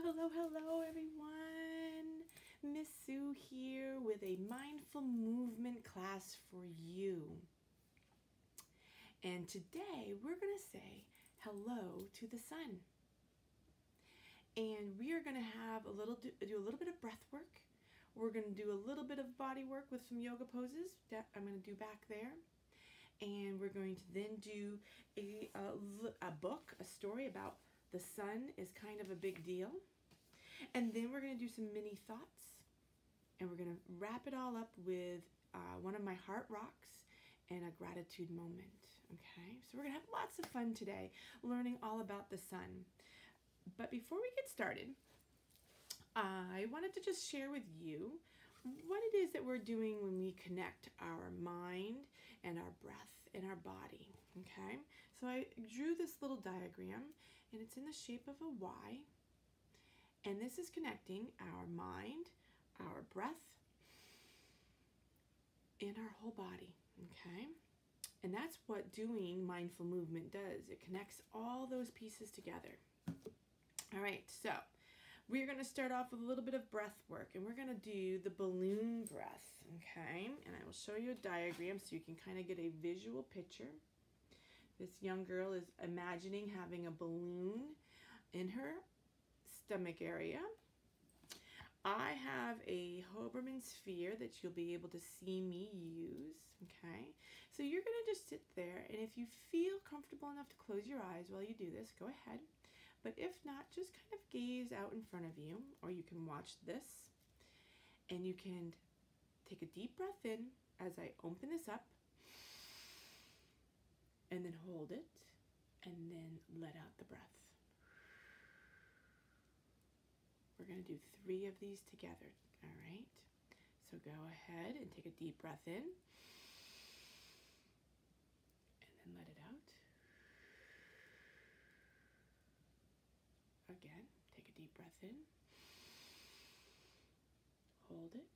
Hello, everyone. Miss Sue here with a mindful movement class for you. And today we're going to say hello to the sun. And we are going to have do a little bit of breath work. We're going to do a little bit of body work with some yoga poses that I'm going to do back there. And we're going to then do a book, a story about the sun is kind of a big deal. And then we're going to do some mini thoughts, and we're going to wrap it all up with one of my heart rocks and a gratitude moment. Okay, so we're going to have lots of fun today learning all about the sun. But before we get started, I wanted to just share with you what it is that we're doing when we connect our mind and our breath and our body. Okay, so I drew this little diagram, and it's in the shape of a Y. And this is connecting our mind, our breath, and our whole body, okay? And that's what doing mindful movement does. It connects all those pieces together. All right, so we're going to start off with a little bit of breath work, and we're going to do the balloon breath, okay? And I will show you a diagram so you can kind of get a visual picture. This young girl is imagining having a balloon in her stomach area. I have a Hoberman sphere that you'll be able to see me use, okay? So you're gonna just sit there, and if you feel comfortable enough to close your eyes while you do this, go ahead. But if not, just kind of gaze out in front of you, or you can watch this, and you can take a deep breath in as I open this up, and then hold it, and then let out the breath. We're going to do 3 of these together, all right? So go ahead and take a deep breath in, and then let it out. Again, take a deep breath in, hold it,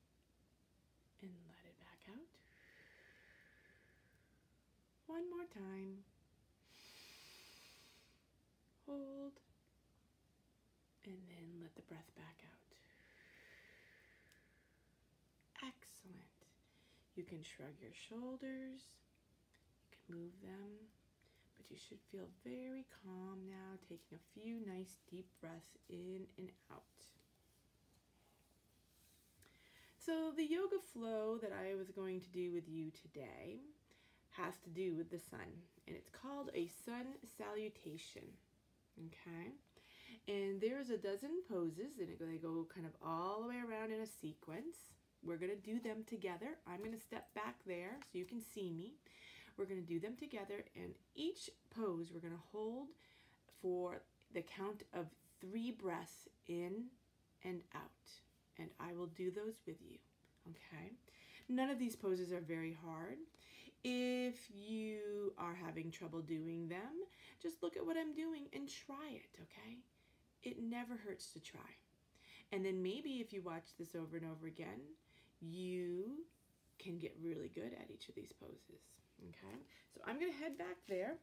and let it back out. One more time. Hold, and then let the breath back out. Excellent. You can shrug your shoulders, you can move them, but you should feel very calm now, taking a few nice deep breaths in and out. So the yoga flow that I was going to do with you today has to do with the sun, and it's called a sun salutation, okay? And there's a dozen poses, and they go kind of all the way around in a sequence. We're going to do them together. I'm going to step back there so you can see me. We're going to do them together, and each pose we're going to hold for the count of 3 breaths in and out. And I will do those with you, okay? None of these poses are very hard. If you are having trouble doing them, just look at what I'm doing and try it, okay? It never hurts to try. And then maybe if you watch this over and over again, you can get really good at each of these poses, okay? So I'm going to head back there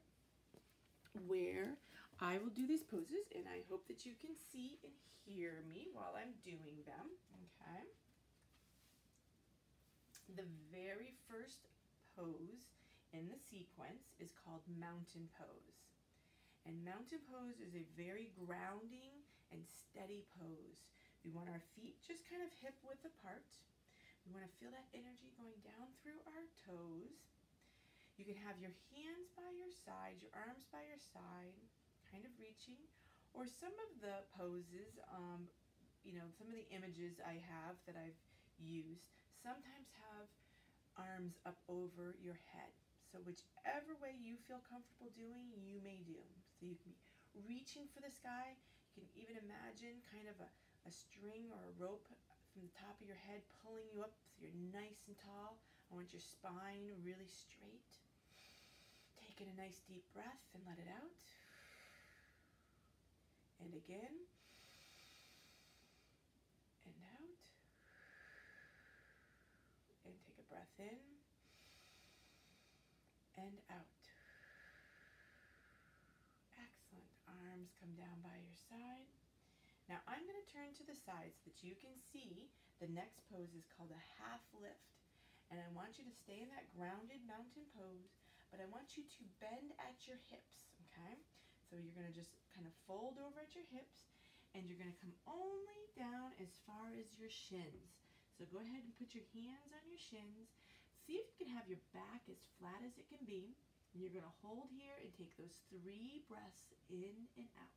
where I will do these poses, and I hope that you can see and hear me while I'm doing them, okay? The very first pose in the sequence is called mountain pose. And mountain pose is a very grounding and steady pose. We want our feet just kind of hip width apart. We want to feel that energy going down through our toes. You can have your hands by your side, your arms by your side, kind of reaching. Or some of the poses, some of the images I have that I've used sometimes have arms up over your head. So whichever way you feel comfortable doing, you may do. So you can be reaching for the sky. You can even imagine kind of a string or a rope from the top of your head pulling you up so you're nice and tall. I want your spine really straight. Take in a nice deep breath and let it out. And again. And out. And take a breath in. And out. Excellent. Arms come down by your side. Now I'm going to turn to the side so that you can see the next pose is called a half lift. And I want you to stay in that grounded mountain pose, but I want you to bend at your hips, okay? So you're going to just kind of fold over at your hips, and you're going to come only down as far as your shins. So go ahead and put your hands on your shins. See if you can have your back as flat as it can be. And you're going to hold here and take those 3 breaths in and out.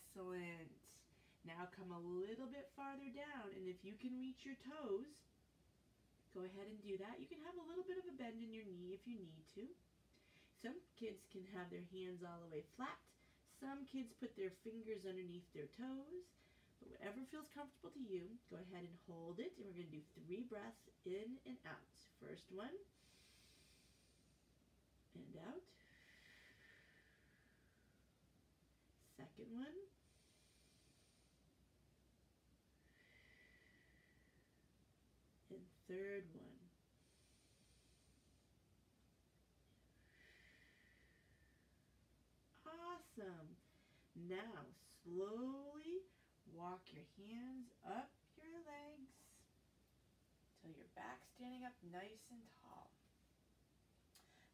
Excellent. Now come a little bit farther down, and if you can reach your toes, go ahead and do that. You can have a little bit of a bend in your knee if you need to. Some kids can have their hands all the way flat. Some kids put their fingers underneath their toes. But whatever feels comfortable to you, go ahead and hold it. And we're going to do 3 breaths in and out. First one. And out. Second one. And third one. Awesome. Now slowly walk your hands up your legs till your back's standing up nice and tall.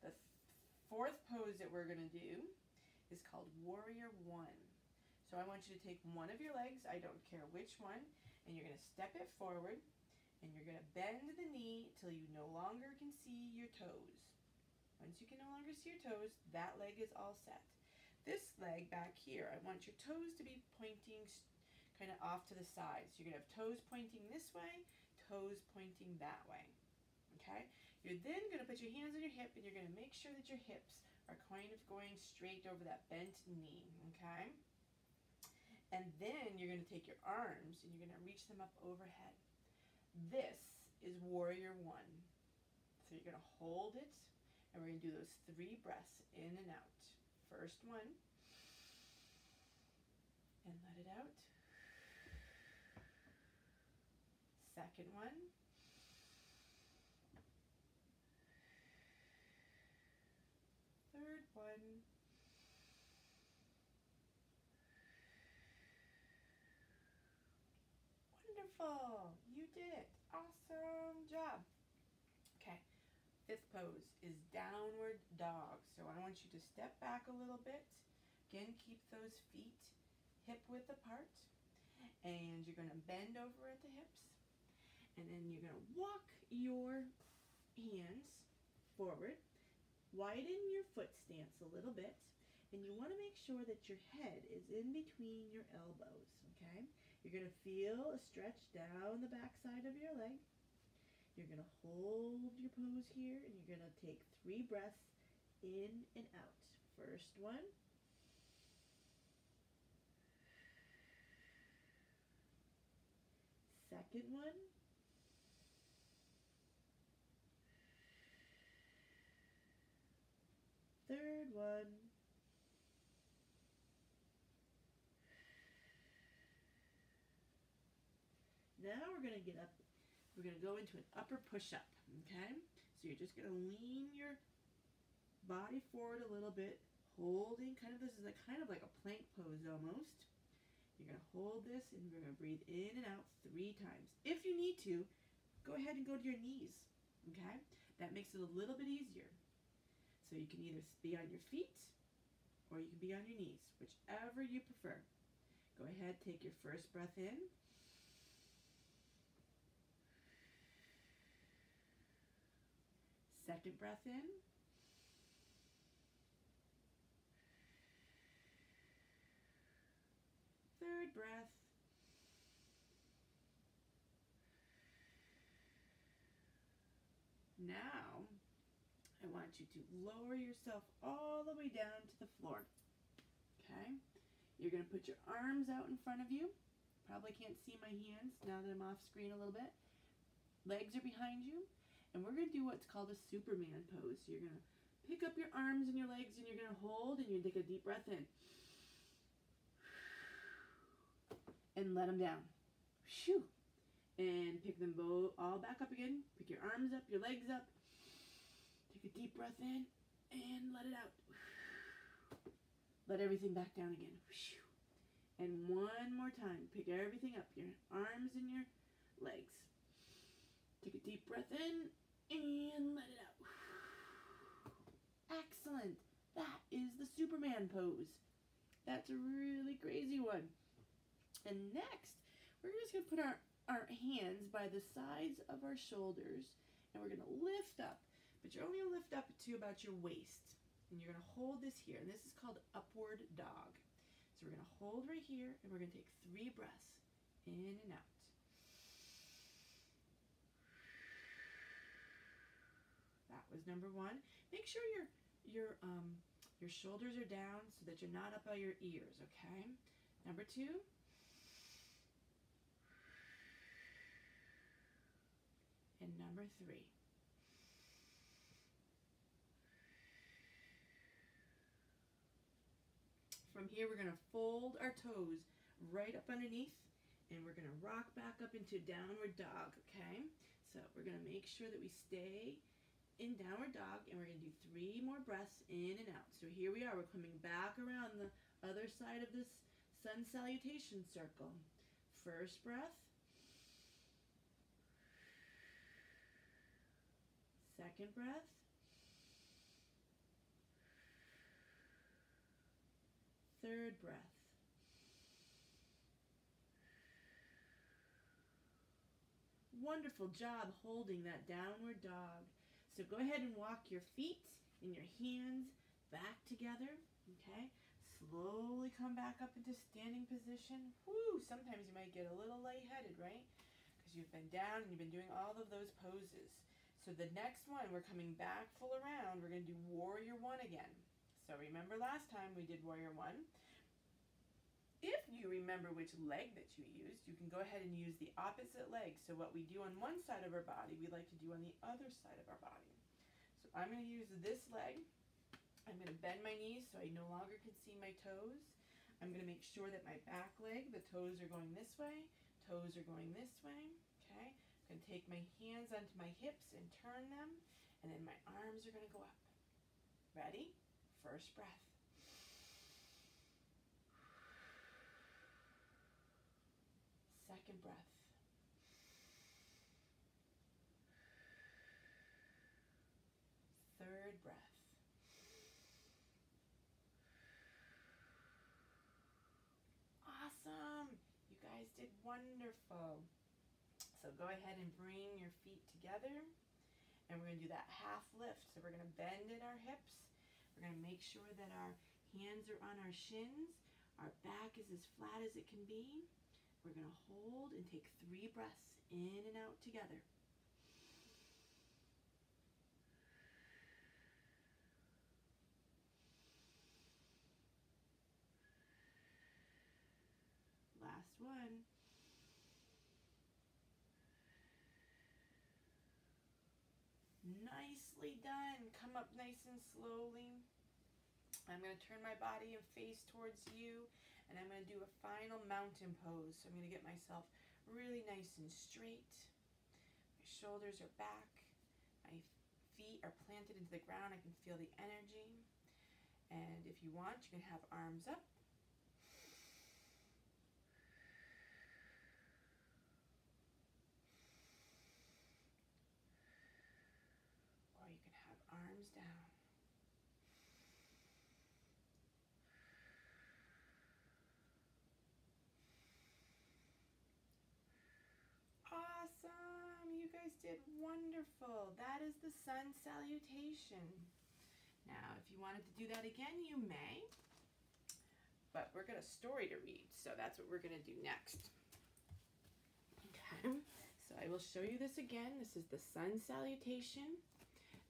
The 4th pose that we're going to do is called Warrior 1. So I want you to take one of your legs, I don't care which one, and you're going to step it forward, and you're going to bend the knee till you no longer can see your toes. Once you can no longer see your toes, that leg is all set. This leg back here, I want your toes to be pointing kind of off to the sides. You're going to have toes pointing this way, toes pointing that way. Okay? You're then going to put your hands on your hip, and you're going to make sure that your hips are kind of going straight over that bent knee. Okay? And then you're going to take your arms, and you're going to reach them up overhead. This is Warrior 1. So you're going to hold it, and we're going to do those 3 breaths in and out. First one, and let it out. Second one. Third one. Wonderful. You did it. Awesome job. Okay. 5th pose is downward dog. So I want you to step back a little bit. Again, keep those feet hip width apart. And you're going to bend over at the hips. And then you're going to walk your hands forward. Widen your foot stance a little bit. And you want to make sure that your head is in between your elbows. Okay? You're going to feel a stretch down the back side of your leg. You're going to hold your pose here, and you're going to take 3 breaths in and out. First one. Second one. Third one. Now we're going to get up. We're going to go into an upper push-up, okay? So you're just going to lean your body forward a little bit, holding this is kind of like a plank pose almost. You're going to hold this, and we're going to breathe in and out 3 times. If you need to, go ahead and go to your knees, okay? That makes it a little bit easier. So you can either be on your feet, or you can be on your knees, whichever you prefer. Go ahead, take your first breath in. Second breath in. Third breath. Now, I want you to lower yourself all the way down to the floor. Okay? You're going to put your arms out in front of you. Probably can't see my hands now that I'm off screen a little bit. Legs are behind you. And we're going to do what's called a Superman pose. So you're going to pick up your arms and your legs, and you're going to hold, and you're going to take a deep breath in. and let them down. Shoo. And pick them both all back up again. Pick your arms up, your legs up. Take a deep breath in and let it out. Let everything back down again. And one more time. Pick everything up, your arms and your legs. Take a deep breath in and let it out. Excellent. That is the Superman pose. That's a really crazy one. And next, we're just going to put our hands by the sides of our shoulders, and we're going to lift up. But you're only going to lift up to about your waist. And you're going to hold this here, and this is called upward dog. So we're going to hold right here, and we're going to take 3 breaths in and out. That was number 1. Make sure your shoulders are down so that you're not up by your ears, okay? Number 2. And number 3. From here, we're going to fold our toes right up underneath, and we're going to rock back up into downward dog, okay? So we're going to make sure that we stay in downward dog, and we're going to do 3 more breaths in and out. So here we are. We're coming back around the other side of this sun salutation circle. First breath. Second breath. Third breath. Wonderful job holding that downward dog. So go ahead and walk your feet and your hands back together, okay? Slowly come back up into standing position. Woo! Sometimes you might get a little lightheaded, right? Because you've been down and you've been doing all of those poses. So the next one, we're coming back full around. We're going to do Warrior 1 again. So remember last time we did Warrior 1. If you remember which leg that you used, you can go ahead and use the opposite leg. So what we do on one side of our body, we like to do on the other side of our body. So I'm going to use this leg. I'm going to bend my knees so I no longer can see my toes. I'm going to make sure that my back leg, the toes are going this way, toes are going this way. Okay? I'm going to take my hands onto my hips and turn them, and then my arms are going to go up. Ready? First breath. Second breath. Third breath. Awesome! You guys did wonderful. So go ahead and bring your feet together, and we're going to do that half lift. So we're going to bend in our hips. We're going to make sure that our hands are on our shins. Our back is as flat as it can be. We're going to hold and take 3 breaths in and out together. Last one. Nicely done. Come up nice and slowly. I'm going to turn my body and face towards you, and I'm going to do a final mountain pose. So I'm going to get myself really nice and straight. My shoulders are back. My feet are planted into the ground. I can feel the energy. And if you want, you can have arms up. Or you can have arms down. Awesome! You guys did wonderful. That is the sun salutation. Now, if you wanted to do that again, you may. But we're got a story to read, so that's what we're going to do next. Okay, so I will show you this again. This is the sun salutation.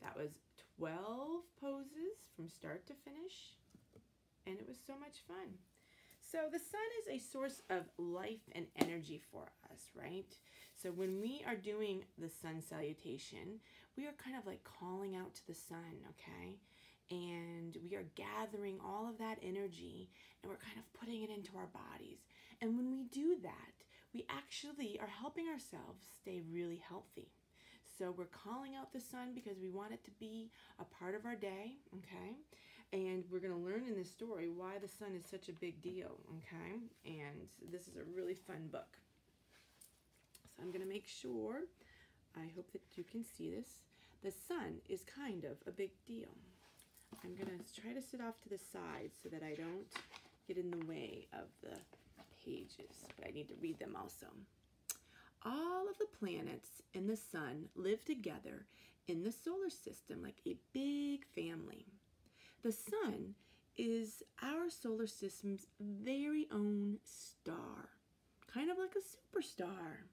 That was 12 poses from start to finish, and it was so much fun. So the sun is a source of life and energy for us, right? So when we are doing the sun salutation, we are kind of like calling out to the sun, okay? and we are gathering all of that energy and we're kind of putting it into our bodies. And when we do that, we actually are helping ourselves stay really healthy. So we're calling out the sun because we want it to be a part of our day, okay? And we're going to learn in this story why the sun is such a big deal, okay? And this is a really fun book. So I'm going to make sure, I hope that you can see this. The sun is kind of a big deal. I'm going to try to sit off to the side so that I don't get in the way of the pages, but I need to read them also. All of the planets and the sun live together in the solar system like a big family. The sun is our solar system's very own star, kind of like a superstar.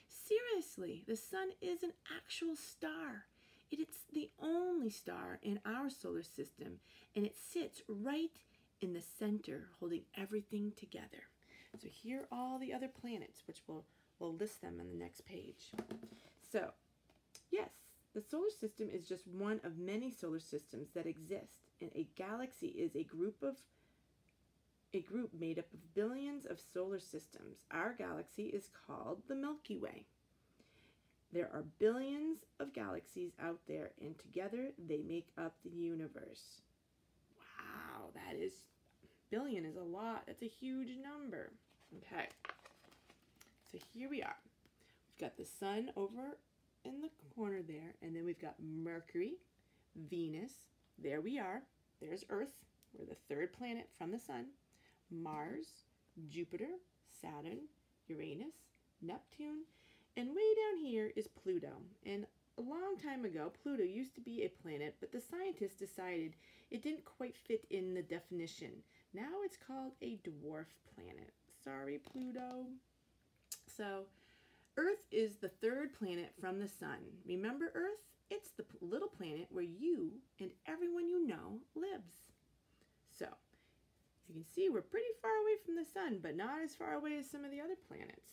Seriously, the sun is an actual star. It's the only star in our solar system, and it sits right in the center, holding everything together. So here are all the other planets, which we'll list them on the next page. So, yes, the solar system is just one of many solar systems that exist, and a galaxy is a group made up of billions of solar systems. Our galaxy is called the Milky Way. There are billions of galaxies out there, and together they make up the universe. Wow, billion is a lot. That's a huge number. Okay, so here we are. We've got the sun over in the corner there, and then we've got Mercury, Venus. There we are. There's Earth. We're the third planet from the sun. Mars, Jupiter, Saturn, Uranus, Neptune, and way down here is Pluto. And a long time ago, Pluto used to be a planet, but the scientists decided it didn't quite fit in the definition. Now it's called a dwarf planet. Sorry, Pluto. So, Earth is the third planet from the sun. Remember Earth? It's the little planet where you and everyone you know lives. So, you can see we're pretty far away from the sun, but not as far away as some of the other planets.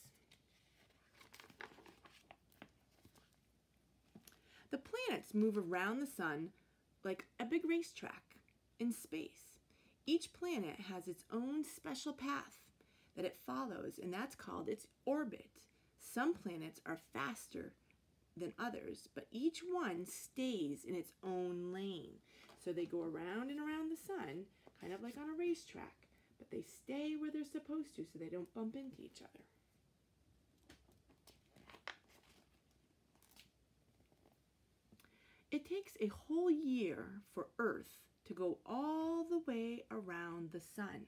The planets move around the sun like a big racetrack in space. Each planet has its own special path that it follows, and that's called its orbit. Some planets are faster than others, but each one stays in its own lane. So they go around and around the sun, kind of like on a racetrack, but they stay where they're supposed to so they don't bump into each other. It takes a whole year for Earth to go all the way around the sun.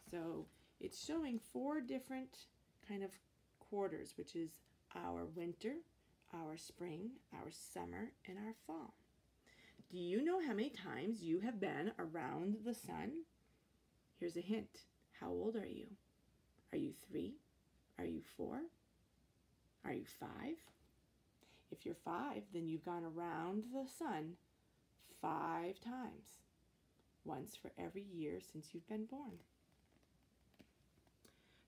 So it's showing 4 different kind of quarters, which is our winter, our spring, our summer, and our fall. Do you know how many times you have been around the sun? Here's a hint. How old are you? Are you 3? Are you 4? Are you 5? If you're 5, then you've gone around the sun 5 times. Once for every year since you've been born.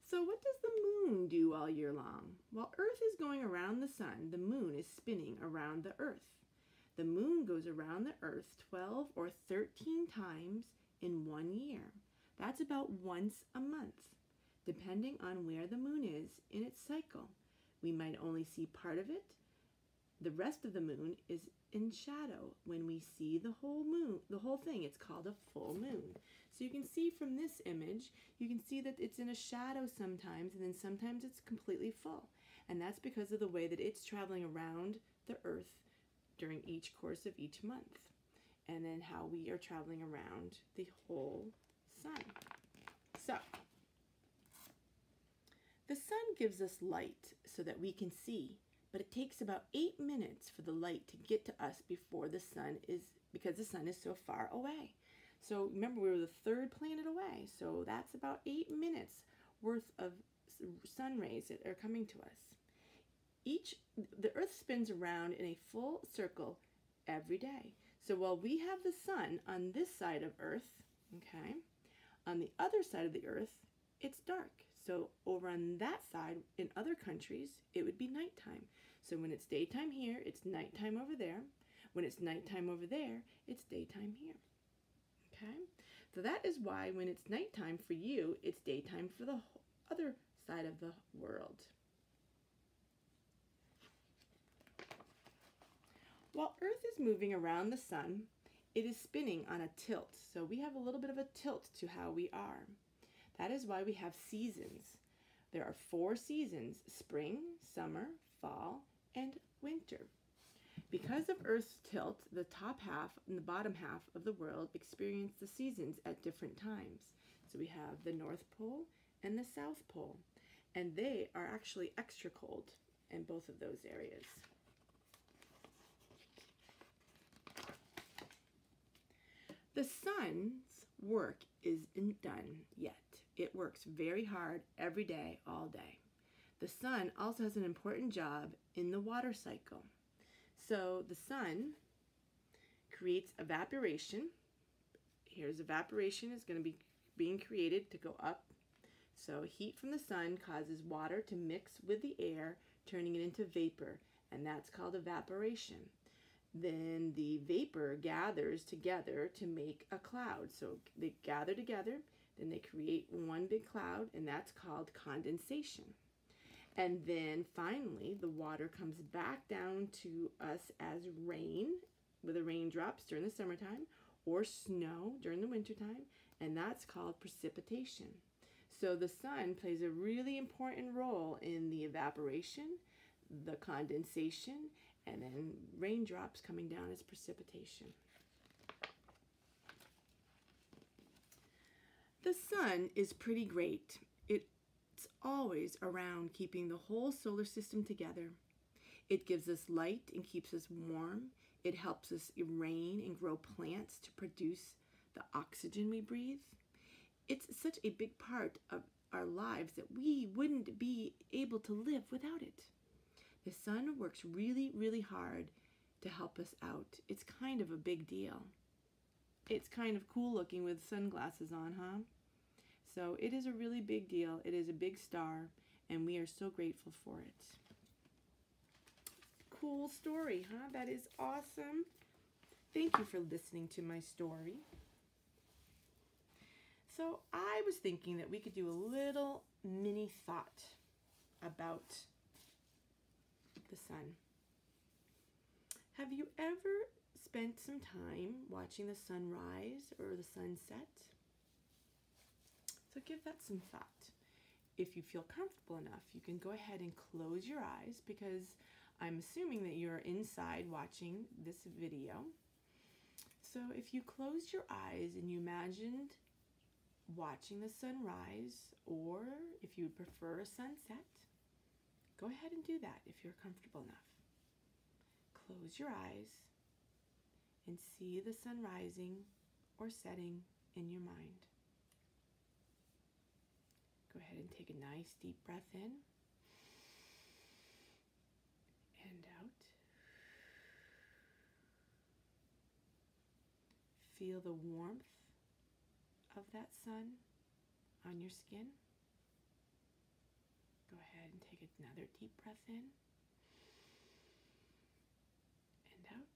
So what does the moon do all year long? While Earth is going around the sun, the moon is spinning around the Earth. The moon goes around the Earth 12 or 13 times in 1 year. That's about once a month, depending on where the moon is in its cycle. We might only see part of it. The rest of the moon is in shadow. When we see the whole moon, the whole thing, it's called a full moon. So you can see from this image, you can see that it's in a shadow sometimes, and then sometimes it's completely full. And that's because of the way that it's traveling around the Earth during each course of each month. And then how we are traveling around the whole sun. So, the sun gives us light so that we can see, but it takes about 8 minutes for the light to get to us because the sun is so far away. So remember, we were the third planet away, so that's about 8 minutes worth of sun rays that are coming to us. The Earth spins around in a full circle every day. So while we have the sun on this side of Earth, okay, on the other side of the Earth, it's dark. So over on that side, in other countries, it would be nighttime. So when it's daytime here, it's nighttime over there. When it's nighttime over there, it's daytime here. Okay? So that is why when it's nighttime for you, it's daytime for the other side of the world. While Earth is moving around the sun, it is spinning on a tilt. So we have a little bit of a tilt to how we are. That is why we have seasons. There are 4 seasons: spring, summer, fall, and winter. Because of Earth's tilt, the top half and the bottom half of the world experience the seasons at different times. So we have the North Pole and the South Pole, and they are actually extra cold in both of those areas. The sun's work isn't done yet. It works very hard every day, all day. The sun also has an important job in the water cycle. So the sun creates evaporation. Here's evaporation is going to be being created to go up. So heat from the sun causes water to mix with the air, turning it into vapor, and that's called evaporation. Then the vapor gathers together to make a cloud. So they gather together, then they create one big cloud, and that's called condensation. And then finally, the water comes back down to us as rain, with the raindrops during the summertime, or snow during the wintertime, and that's called precipitation. So the sun plays a really important role in the evaporation, the condensation, and then raindrops coming down as precipitation. The sun is pretty great. It's always around, keeping the whole solar system together. It gives us light and keeps us warm. It helps us rain and grow plants to produce the oxygen we breathe. It's such a big part of our lives that we wouldn't be able to live without it. The sun works really, really hard to help us out. It's kind of a big deal. It's kind of cool looking with sunglasses on, huh? So it is a really big deal. It is a big star, and we are so grateful for it. Cool story, huh? That is awesome. Thank you for listening to my story. So I was thinking that we could do a little mini thought about the sun. Have you ever spent some time watching the sunrise or the sunset? So give that some thought. If you feel comfortable enough, you can go ahead and close your eyes, because I'm assuming that you're inside watching this video. So if you closed your eyes and you imagined watching the sunrise, or if you would prefer a sunset, go ahead and do that if you're comfortable enough. Close your eyes and see the sun rising or setting in your mind. Go ahead and take a nice deep breath in and out. Feel the warmth of that sun on your skin. Go ahead and take another deep breath in and out.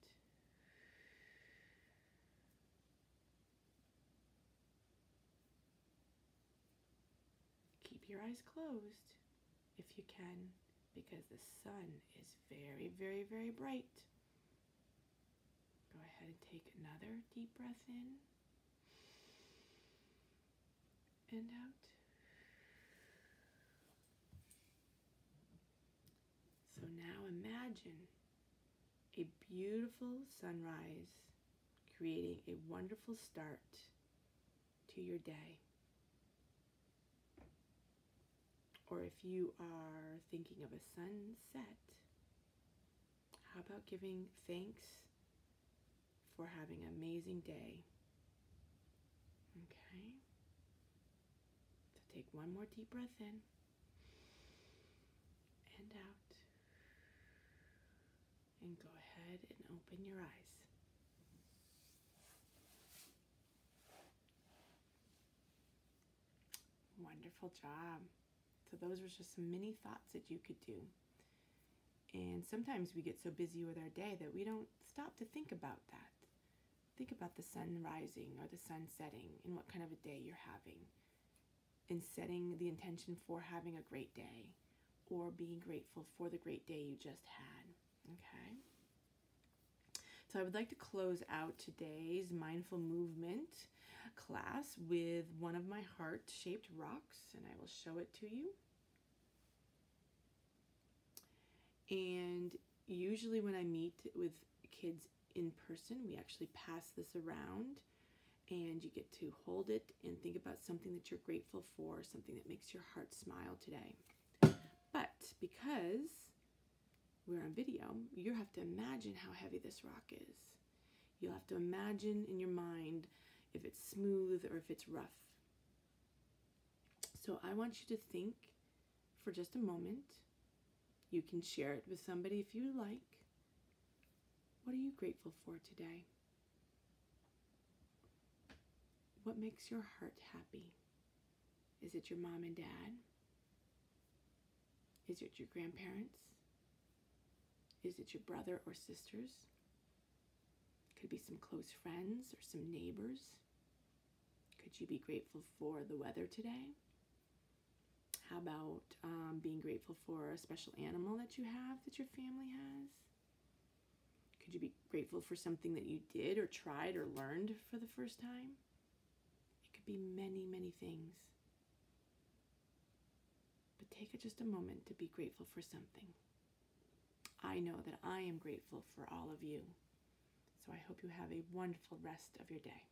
Keep your eyes closed if you can, because the sun is very, very, very bright. Go ahead and take another deep breath in and out. So now imagine a beautiful sunrise creating a wonderful start to your day. Or if you are thinking of a sunset, how about giving thanks for having an amazing day? Okay. So take one more deep breath in and out. And go ahead and open your eyes. Wonderful job. So those were just some mini thoughts that you could do. And sometimes we get so busy with our day that we don't stop to think about that. Think about the sun rising or the sun setting and what kind of a day you're having, and setting the intention for having a great day or being grateful for the great day you just had. Okay? So I would like to close out today's mindful movement class with one of my heart-shaped rocks, and I will show it to you. And usually when I meet with kids in person, we actually pass this around, and you get to hold it and think about something that you're grateful for, something that makes your heart smile today. But because we're on video, you have to imagine how heavy this rock is. You'll have to imagine in your mind if it's smooth or if it's rough. So I want you to think for just a moment. You can share it with somebody if you like. What are you grateful for today? What makes your heart happy? Is it your mom and dad? Is it your grandparents? Is it your brother or sisters? Could be some close friends or some neighbors. Could you be grateful for the weather today? How about being grateful for a special animal that you have, that your family has? Could you be grateful for something that you did or tried or learned for the first time? It could be many, many things. But take just a moment to be grateful for something. I know that I am grateful for all of you. So I hope you have a wonderful rest of your day.